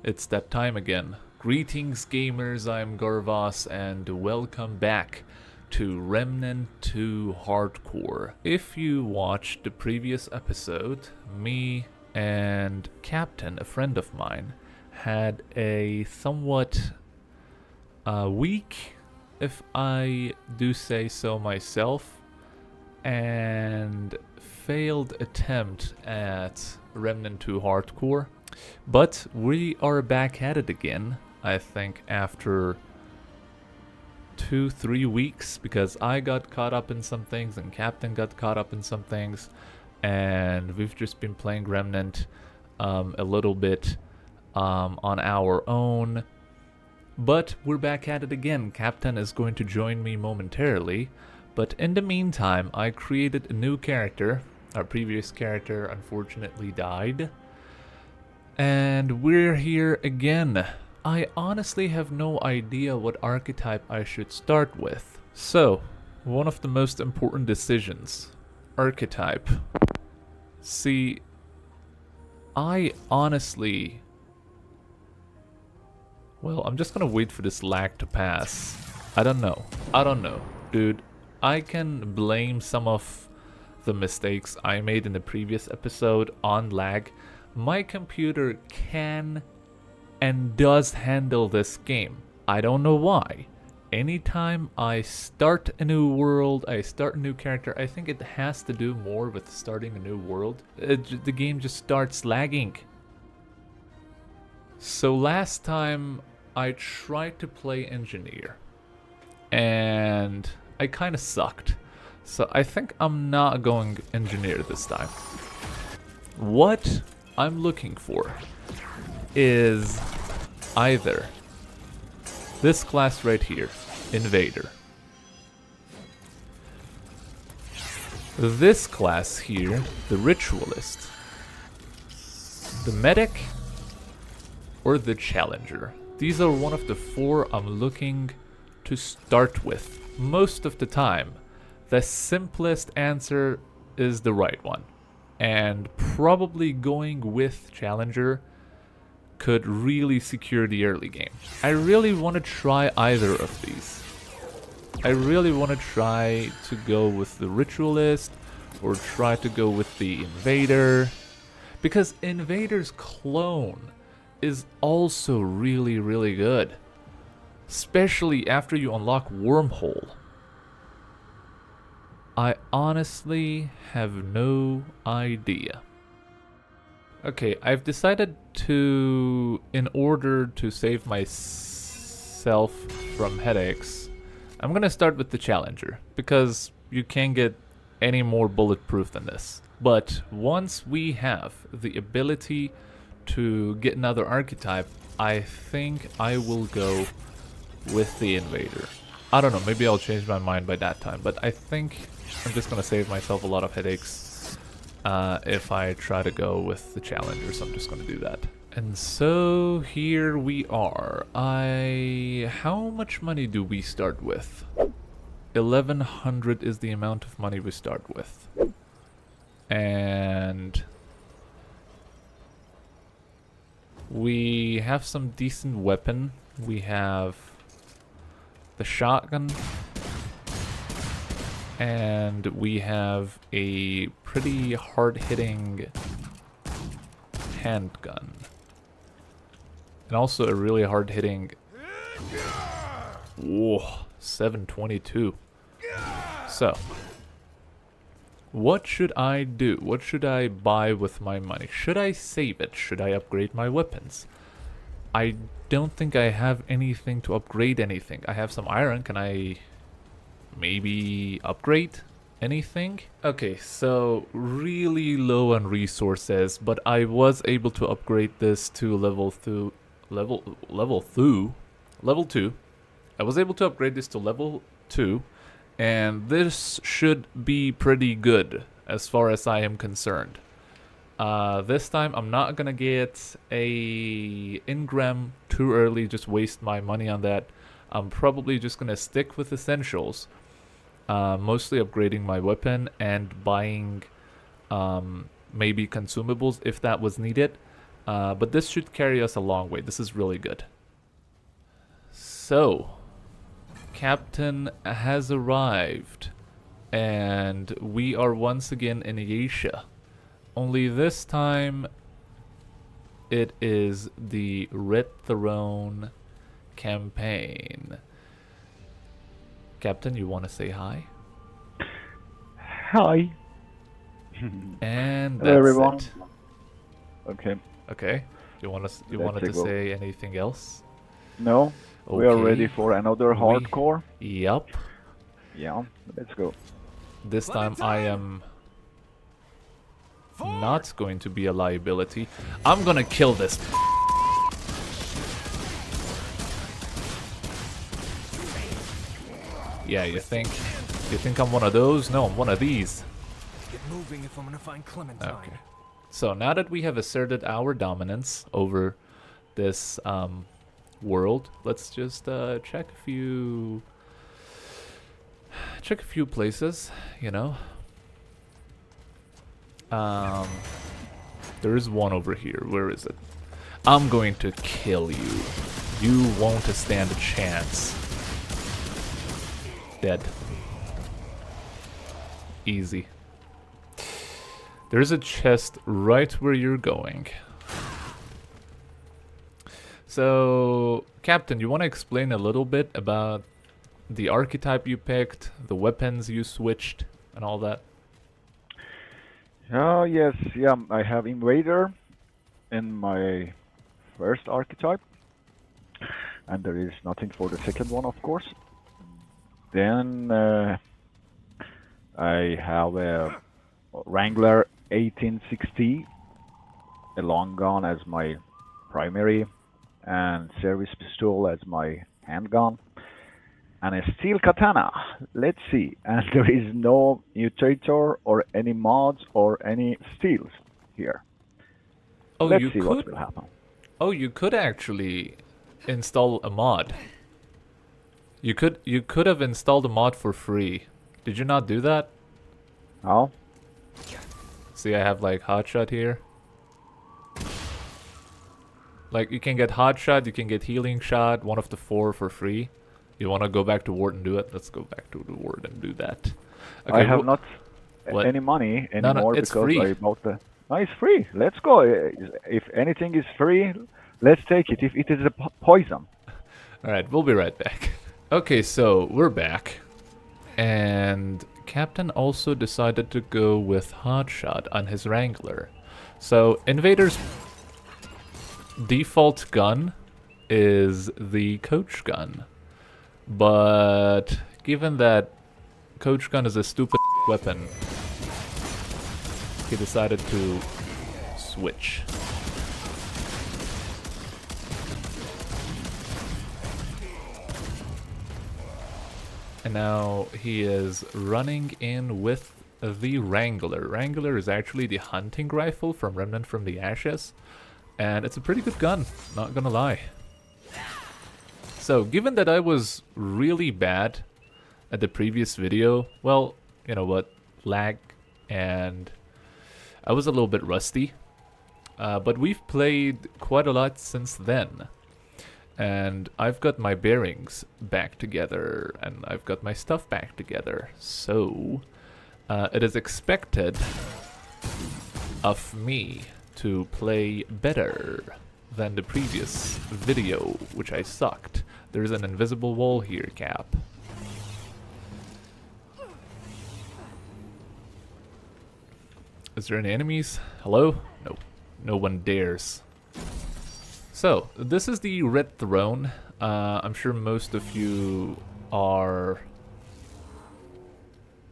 It's that time again. Greetings gamers, I'm Garvaus and welcome back to Remnant 2 Hardcore. If you watched the previous episode, me and Captain, a friend of mine, had a somewhat weak, if I do say so myself, and failed attempt at Remnant 2 Hardcore. But we are back at it again, I think after 2-3 weeks, because I got caught up in some things and Captain got caught up in some things, and we've just been playing Remnant a little bit on our own. But we're back at it again. Captain is going to join me momentarily, but in the meantime I created a new character. Our previous character unfortunately died. And we're here again. I honestly have no idea what archetype I should start with. So, one of the most important decisions. Archetype. See, I honestly... Well, I'm just gonna wait for this lag to pass. I don't know. Dude, I can blame some of the mistakes I made in the previous episode on lag. My computer can and does handle this game. I don't know why. Anytime I start a new world, I start a new character, I think it has to do more with starting a new world. The game just starts lagging. So last time I tried to play engineer and I kind of sucked. So I think I'm not going engineer this time. What I'm looking for is either this class right here, Invader, this class here, the Ritualist, the Medic, or the Challenger. These are one of the four I'm looking to start with. Most of the time, the simplest answer is the right one. And probably going with Challenger could really secure the early game. I really want to try either of these. I really want to try to go with the Ritualist or try to go with the Invader, because Invader's clone is also really good, especially after you unlock Wormhole. I honestly have no idea. Okay, I've decided to, in order to save myself from headaches, I'm gonna start with the Challenger, because you can't get any more bulletproof than this. But once we have the ability to get another archetype, I think I will go with the Invader. I don't know, maybe I'll change my mind by that time, but I think I'm just gonna save myself a lot of headaches if I try to go with the Challenger, so I'm just gonna do that. And so here we are. How much money do we start with? 1100 is the amount of money we start with. And we have some decent weapon. We have the shotgun, and we have a pretty hard-hitting handgun, and also a really hard-hitting, whoa, 722. So what should I do? What should I buy with my money? Should I save it? Should I upgrade my weapons? I don't think I have anything to upgrade anything. I have some iron. Can I maybe upgrade anything? Okay, so really low on resources, but I was able to upgrade this to level 2. I was able to upgrade this to level 2, and this should be pretty good as far as I am concerned. This time I'm not gonna get a engram too early, just waste my money on that. I'm probably just gonna stick with essentials, mostly upgrading my weapon and buying maybe consumables if that was needed. But this should carry us a long way. This is really good. So, Captain has arrived, and we are once again in Asia. Only this time, it is the Red Throne campaign. Captain, you want to say hi? Hi. And Hello, that's everyone. it. Okay. Okay. You wanted to say anything else? No, we are ready for another hardcore. Yup. Yeah, let's go. This time I am not going to be a liability. I'm gonna kill this. Yeah, you think I'm one of those? No, I'm one of these. Get moving if I'm gonna find Clementine. Okay. So now that we have asserted our dominance over this world, let's just check a few places, you know. There is one over here. Where is it? I'm going to kill you. You won't stand a chance. Dead. Easy. There's a chest right where you're going. So, Captain, you want to explain a little bit about the archetype you picked, the weapons you switched, and all that? Yes, yeah, I have Invader in my first archetype. And there is nothing for the second one, of course. Then I have a Wrangler 1860, a long gun as my primary, and service pistol as my handgun, and a steel katana. Let's see, and there is no mutator or any mods or any steals here. Oh, Let's see what will happen. Oh, you could actually install a mod. You could have installed a mod for free. Did you not do that? Oh. See, I have like hotshot here. Like, you can get hotshot, you can get healing shot, one of the 4 for free. You want to go back to Ward and do it? Let's go back to the Ward and do that. Okay, I have not any money anymore it's because free. I bought the... No, it's free. Let's go. If anything is free, let's take it. If it is a poison. Alright, we'll be right back. Okay, so we're back. And Captain also decided to go with hotshot on his Wrangler. So, Invader's default gun is the coach gun. But given that coach gun is a stupid weapon, he decided to switch. And now he is running in with the Wrangler. Wrangler is actually the hunting rifle from Remnant from the Ashes. And it's a pretty good gun, not gonna lie. So, given that I was really bad at the previous video, well, you know what, lag, and I was a little bit rusty. But we've played quite a lot since then. And I've got my bearings back together, and I've got my stuff back together. So, it is expected of me to play better than the previous video, which I sucked. There's an invisible wall here, Cap. Is there any enemies? Hello? No. No one dares. So, this is the Red Throne. I'm sure most of you are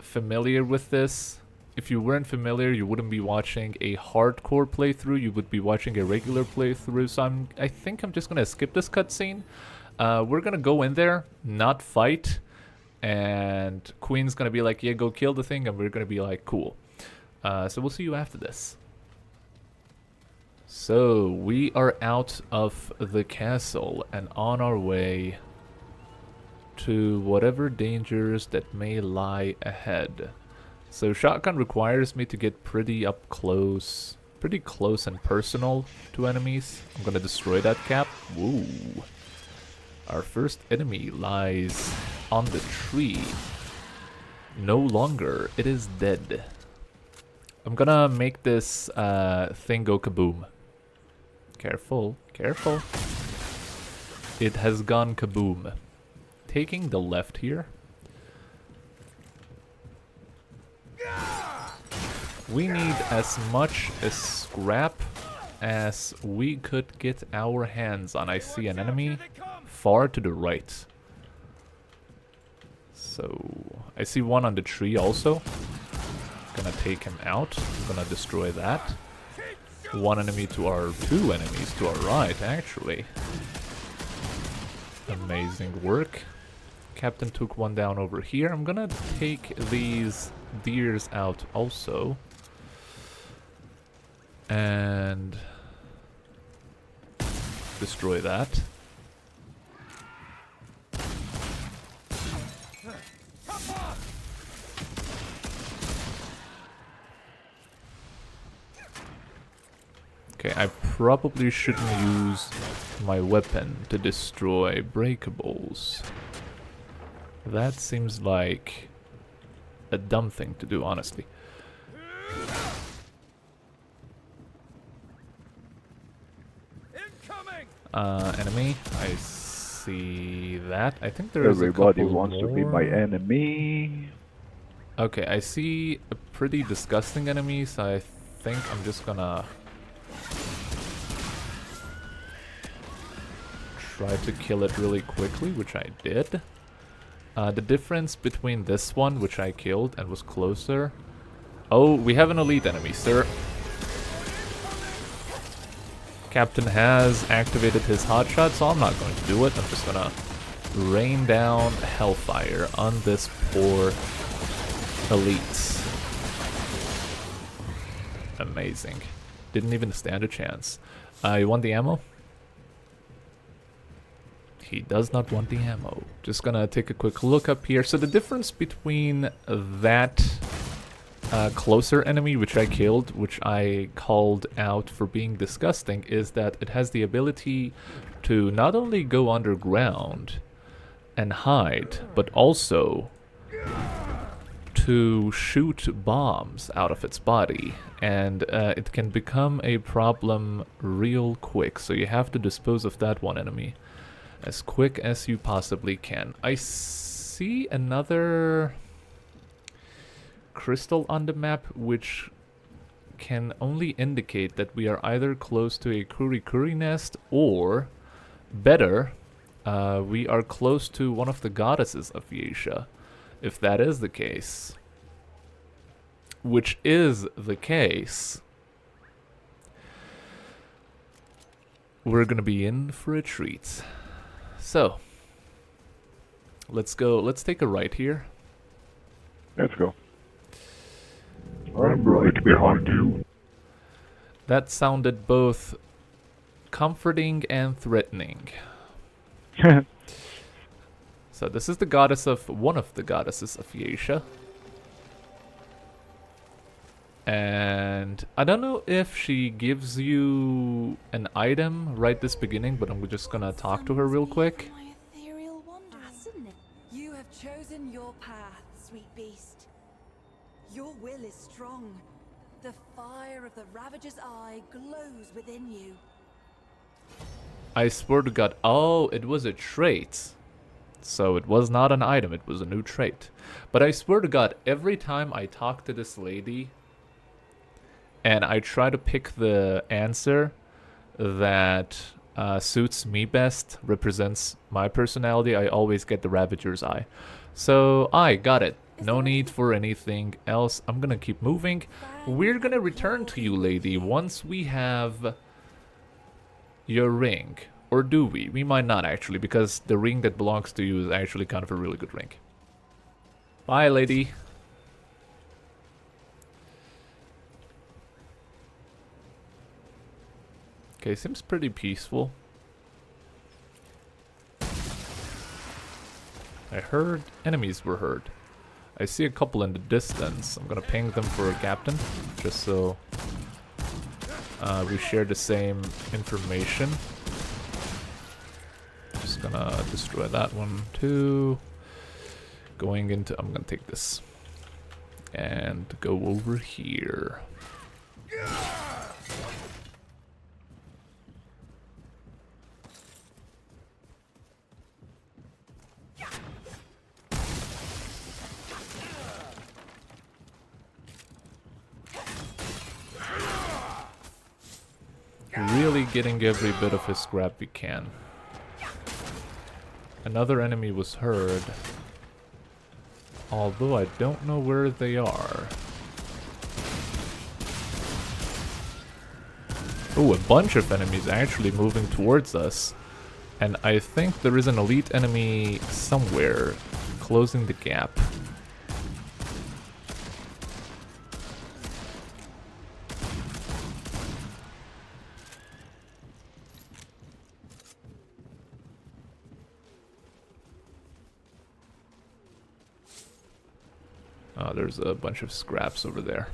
familiar with this. If you weren't familiar, you wouldn't be watching a hardcore playthrough, you would be watching a regular playthrough, so I think I'm just gonna skip this cutscene. We're gonna go in there, not fight, and Queen's gonna be like, yeah, go kill the thing, and we're gonna be like, cool. So we'll see you after this. So, we are out of the castle and on our way to whatever dangers that may lie ahead. So, shotgun requires me to get pretty up close pretty close and personal to enemies. I'm gonna destroy that cap. Woo. Our first enemy lies on the tree. No longer. It is dead. I'm gonna make this thing go kaboom. Careful, careful. It has gone kaboom. Taking the left here. We need as much scrap as we could get our hands on. I see an enemy far to the right. So, I see one on the tree also. Gonna take him out. Gonna destroy that. One enemy to our... two enemies to our right, actually. Amazing work. Captain took one down over here. I'm gonna take these deers out also. And... destroy that. Okay, I probably shouldn't use my weapon to destroy breakables. That seems like a dumb thing to do, honestly. Enemy, I see that. I think there is Everybody a couple wants more. to be my enemy. Okay, I see a pretty disgusting enemy, so I think I'm just gonna try to kill it really quickly, which I did. The difference between this one, which I killed and was closer... Oh, we have an elite enemy, sir. Captain has activated his hotshot, so I'm not going to do it. I'm just gonna rain down hellfire on this poor elites. Amazing. Didn't even stand a chance. You want the ammo? He does not want the ammo. Just gonna take a quick look up here. So the difference between that closer enemy, which I killed, which I called out for being disgusting, is that it has the ability to not only go underground and hide, but also to shoot bombs out of its body. And it can become a problem real quick, so you have to dispose of that one enemy as quick as you possibly can. I see another crystal on the map, which can only indicate that we are either close to a Kurikuri nest, or better, we are close to one of the goddesses of Asia. If that is the case, which is the case, we're gonna be in for a treat. So, let's go, let's take a right here. Let's go. I'm right behind you. That sounded both comforting and threatening. So this is the goddess of, one of the goddesses of Asia. And I don't know if she gives you an item right this beginning, but I'm just gonna talk to her real quick. You have chosen your path, sweet beast. Your will is strong. The fire of the Ravager's eye glows within you. I swear to God, oh, it was a trait. So it was not an item, it was a new trait. But I swear to God, every time I talk to this lady and I try to pick the answer that suits me best, represents my personality, I always get the Ravager's eye. So I got it. No need for anything else. I'm gonna keep moving. We're gonna return to you, lady, once we have your ring. Or do we? We might not, actually, because the ring that belongs to you is actually kind of a really good ring. Bye, lady. Okay, seems pretty peaceful. I heard enemies were heard. I see a couple in the distance. I'm gonna ping them for a captain, just so We share the same information. Just gonna destroy that one too. Going into... I'm gonna take this. And go over here. Really getting every bit of his scrap we can. Another enemy was heard. Although I don't know where they are. Oh, a bunch of enemies actually moving towards us. And I think there is an elite enemy somewhere closing the gap. Oh, there's a bunch of scraps over there.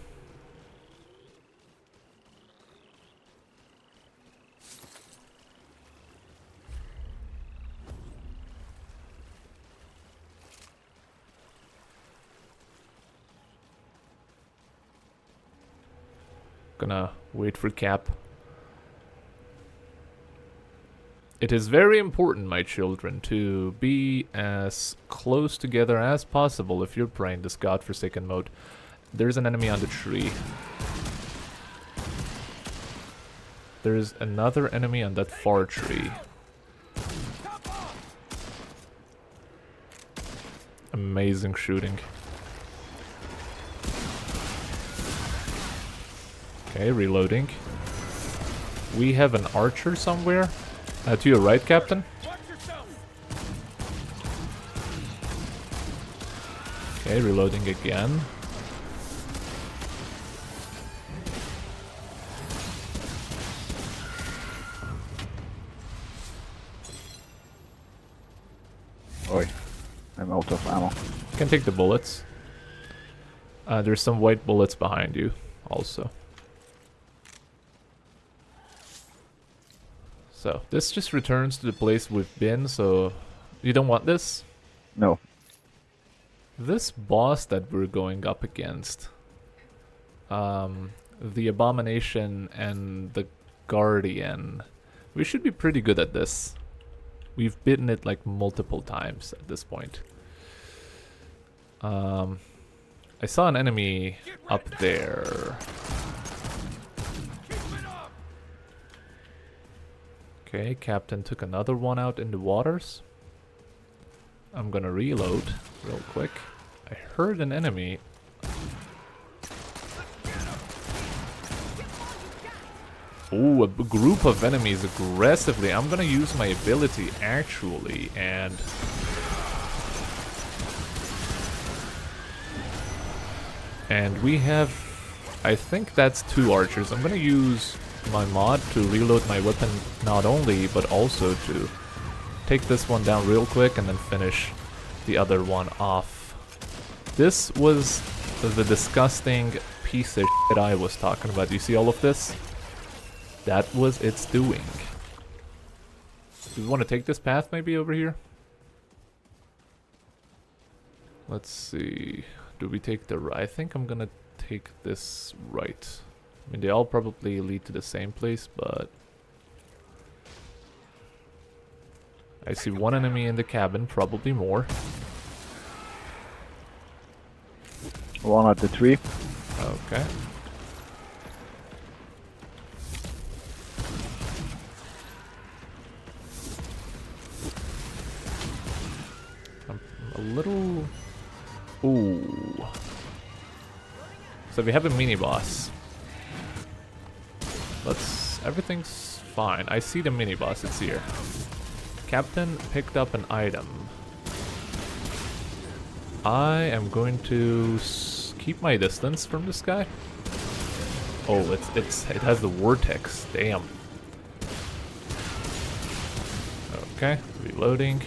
Gonna wait for Cap. It is very important, my children, to be as close together as possible if you're playing this godforsaken mode. There's an enemy on the tree. There's another enemy on that far tree. Amazing shooting. Okay, reloading. We have an archer somewhere. To your right, Captain. Okay, reloading again. Oi, I'm out of ammo. You can take the bullets. There's some white bullets behind you, also. So, this just returns to the place we've been, so... You don't want this? No. This boss that we're going up against... the Abomination and the Guardian... We should be pretty good at this. We've beaten it like multiple times at this point. I saw an enemy up there. Okay, Captain took another one out in the waters. I'm gonna reload real quick. I heard an enemy. Ooh, a group of enemies aggressively. I'm gonna use my ability actually, and... And we have... I think that's 2 archers. I'm gonna use my mod to reload my weapon not only, but also to take this one down real quick and then finish the other one off. This was the disgusting piece of shit I was talking about. You see all of this? That was its doing. Do we want to take this path maybe over here? Let's see. Do we take the right? I think I'm gonna take this right. I mean, they all probably lead to the same place, but... I see one enemy in the cabin, probably more. One at the tree. Okay. I'm a little... Ooh. So we have a mini-boss. Everything's fine. I see the mini-boss, it's here. Captain picked up an item. I am going to keep my distance from this guy. Oh, it has the vortex. Damn. Okay, reloading.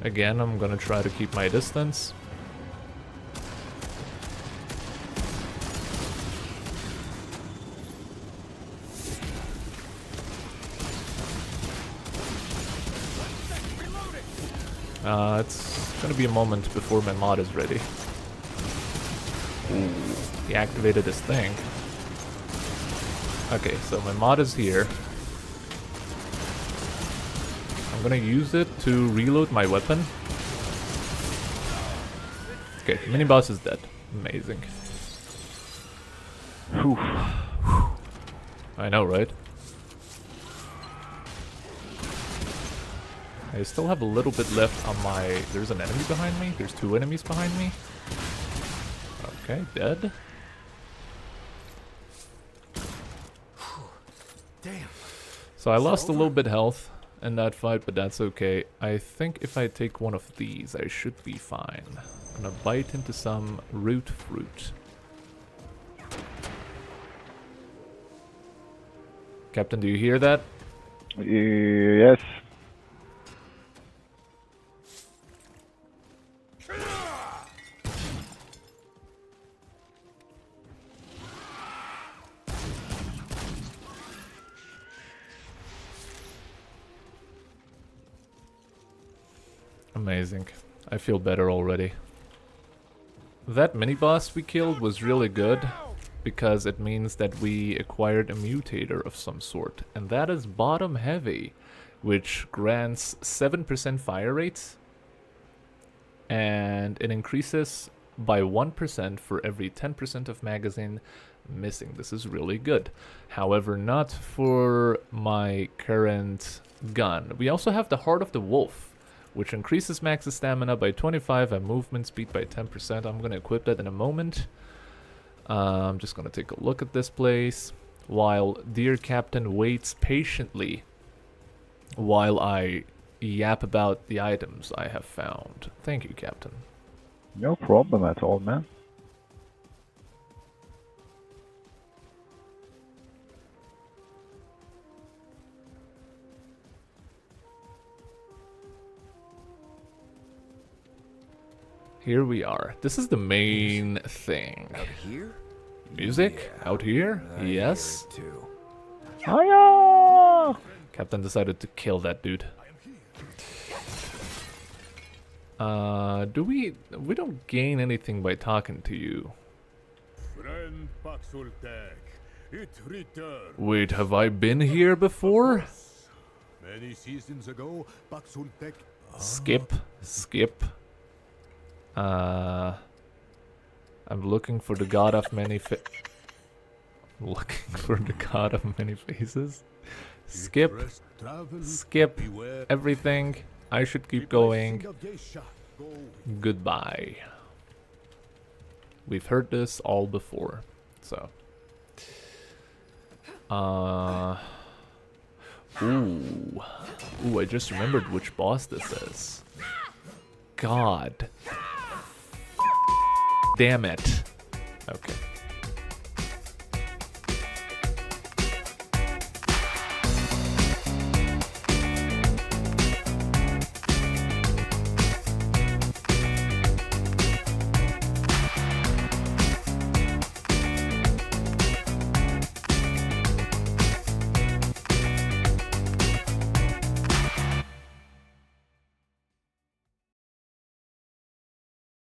Again, I'm gonna try to keep my distance. It's gonna be a moment before my mod is ready. Ooh, he activated his thing. Okay, so my mod is here. I'm gonna use it to reload my weapon. Okay, mini boss is dead. Amazing. Whew. I know, right? I still have a little bit left on my... There's an enemy behind me? There's 2 enemies behind me? Okay, dead. Damn. So I lost a little bit health in that fight, but that's okay. I think if I take one of these, I should be fine. I'm gonna bite into some root fruit. Captain, do you hear that? Yes. Amazing. I feel better already. That mini-boss we killed was really good, because it means that we acquired a mutator of some sort, and that is bottom heavy, which grants 7% fire rates, and it increases by 1% for every 10% of magazine missing. This is really good. However, not for my current gun. We also have the Heart of the Wolf, which increases max stamina by 25 and movement speed by 10%. I'm going to equip that in a moment. I'm just going to take a look at this place while dear Captain waits patiently while I yap about the items I have found. Thank you, Captain. No problem at all, man. Here we are. This is the main thing. Out here? Music? Yeah, Out here? I hear Yes. it too. Hiya! Captain decided to kill that dude. We don't gain anything by talking to you. Friend Paxultek, it returned. Wait, have I been here before? Many seasons ago, Paxultek. Skip. I'm looking for the god of many looking for the god of many faces. Skip everything. I should keep going. Goodbye. We've heard this all before, so. Ooh, I just remembered which boss this is. God. Damn it. Okay.